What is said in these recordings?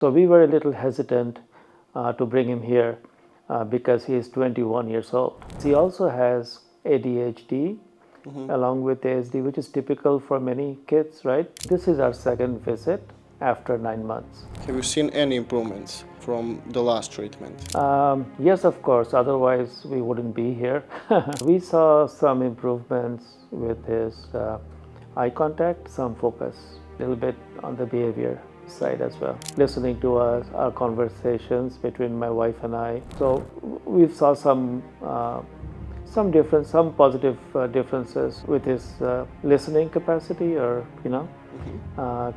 So we were a little hesitant to bring him here because he is 21 years old. He also has ADHD along with ASD, which is typical for many kids, right? This is our second visit after 9 months. Have you seen any improvements from the last treatment? Yes, of course, otherwise we wouldn't be here. We saw some improvements with his eye contact, some focus, a little bit on the behavior side as well. Listening to us, our conversations between my wife and I. So we saw some difference, some positive differences with his listening capacity, or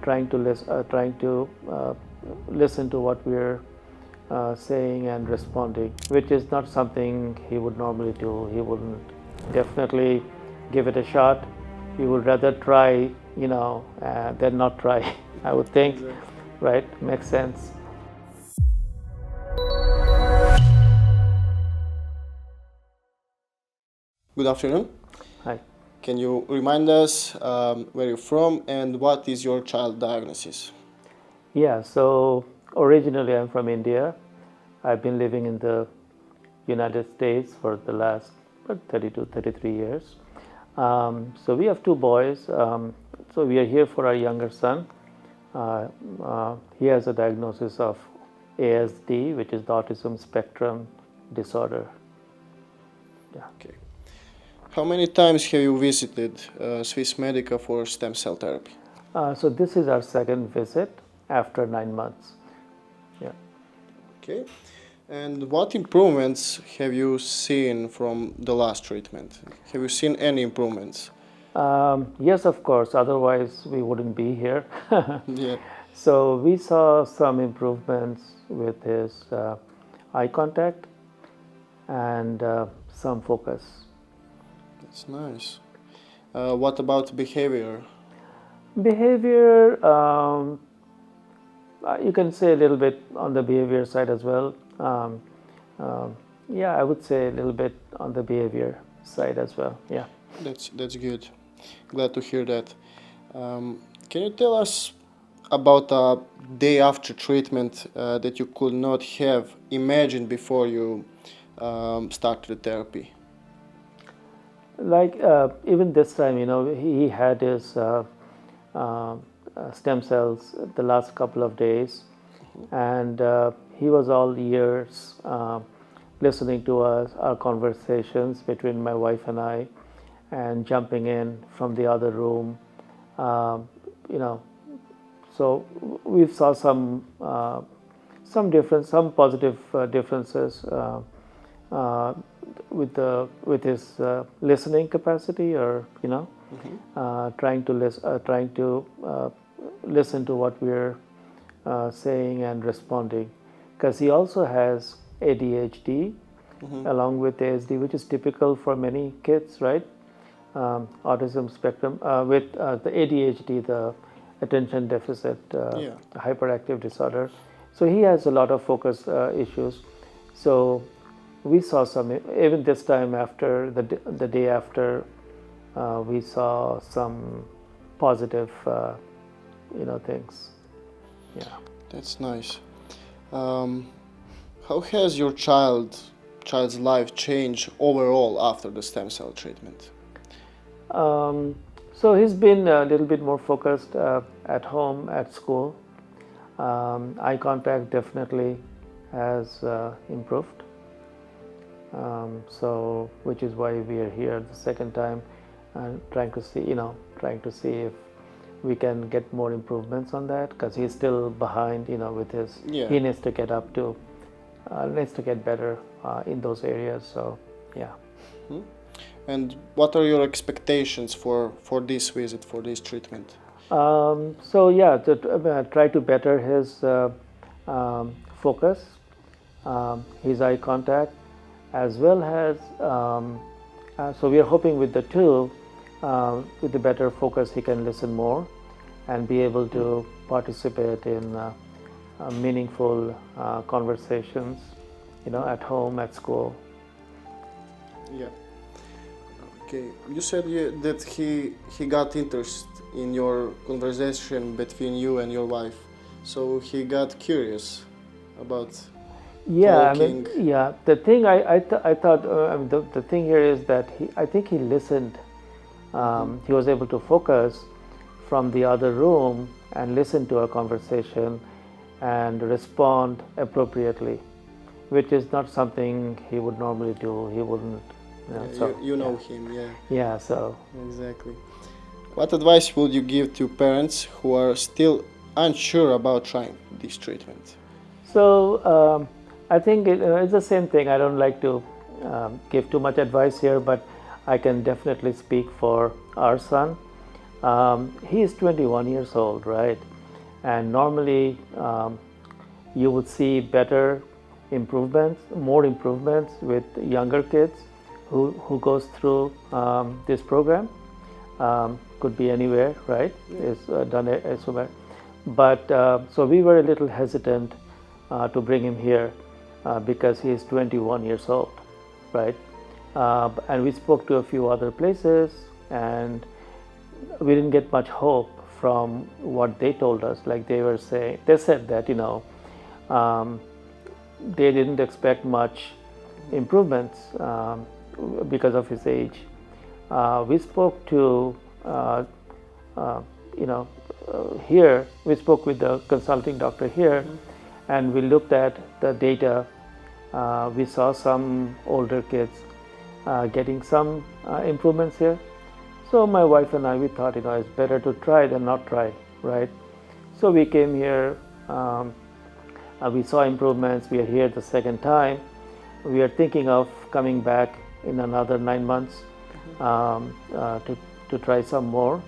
trying to listen to what we're saying and responding, which is not something he would normally do. He wouldn't definitely give it a shot. He would rather try, than not try. I would think, right? Makes sense. Good afternoon. Hi. Can you remind us where you're from and what is your child diagnosis? Yeah, so originally I'm from India. I've been living in the United States for the last 32, 33 years. So we have two boys. So we are here for our younger son. He has a diagnosis of ASD, which is the Autism Spectrum Disorder. Yeah. Okay. How many times have you visited Swiss Medica for stem cell therapy? So this is our second visit after 9 months. Yeah. Okay. And what improvements have you seen from the last treatment? Have you seen any improvements? Yes, of course. Otherwise, we wouldn't be here. Yeah. So we saw some improvements with his eye contact and some focus. That's nice. What about behavior? Behavior, you can say a little bit on the behavior side as well. Yeah, I would say a little bit on the behavior side as well. Yeah. That's good. Glad to hear that. Can you tell us about a day after treatment that you could not have imagined before you started the therapy? Like even this time, he had his stem cells the last couple of days, and he was all ears, listening to us, our conversations between my wife and I, and jumping in from the other room. So we saw some difference, some positive differences with his listening capacity, or trying to listen to what we're saying and responding, because he also has ADHD along with ASD, which is typical for many kids, right? Autism spectrum with the ADHD, the attention deficit hyperactive disorder. So he has a lot of focus issues. So we saw some, even this time after the day after, we saw some positive things. Yeah. That's nice. How has your child's life changed overall after the stem cell treatment? So he's been a little bit more focused at home, at school. Eye contact definitely has improved. So which is why we are here the second time, and trying to see if we can get more improvements on that, because he's still behind, with his. Yeah. He needs to get up to, needs to get better in those areas. So yeah. And what are your expectations for this visit, for this treatment? So yeah, to try to better his focus, his eye contact, as well as so we are hoping with the two, with the better focus, he can listen more and be able to participate in meaningful conversations, at home, at school. Yeah. Okay. You said that he got interest in your conversation between you and your wife. So he got curious about Yeah, I talking. mean, yeah. The thing I thought, I mean, the thing here is that I think he listened. He was able to focus from the other room and listen to our conversation and respond appropriately, which is not something he would normally do. He wouldn't, you know. Yeah, So you know him, yeah, yeah, so exactly. What advice would you give to parents who are still unsure about trying this treatment? I think it's the same thing. I don't like to give too much advice here, but I can definitely speak for our son. He is 21 years old, right? And normally you would see better improvements, more improvements with younger kids who goes through this program. Could be anywhere, right? It's done somewhere. But so we were a little hesitant to bring him here because he is 21 years old, right? And we spoke to a few other places, and we didn't get much hope from what they told us. Like they said that they didn't expect much improvements because of his age. We spoke to here. We spoke with the consulting doctor here, and we looked at the data. We saw some older kids getting some improvements here. So my wife and I, we thought, it's better to try than not try, right? So we came here. We saw improvements. We are here the second time. We are thinking of coming back in another 9 months to try some more.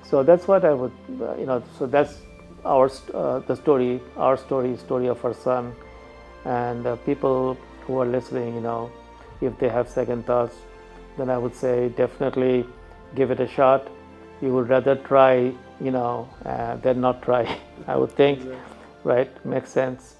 So that's what I would, so that's the story, story of our son. And people who are listening, if they have second thoughts, then I would say definitely give it a shot. You would rather try, than not try, I would think, Exactly. right? Makes sense.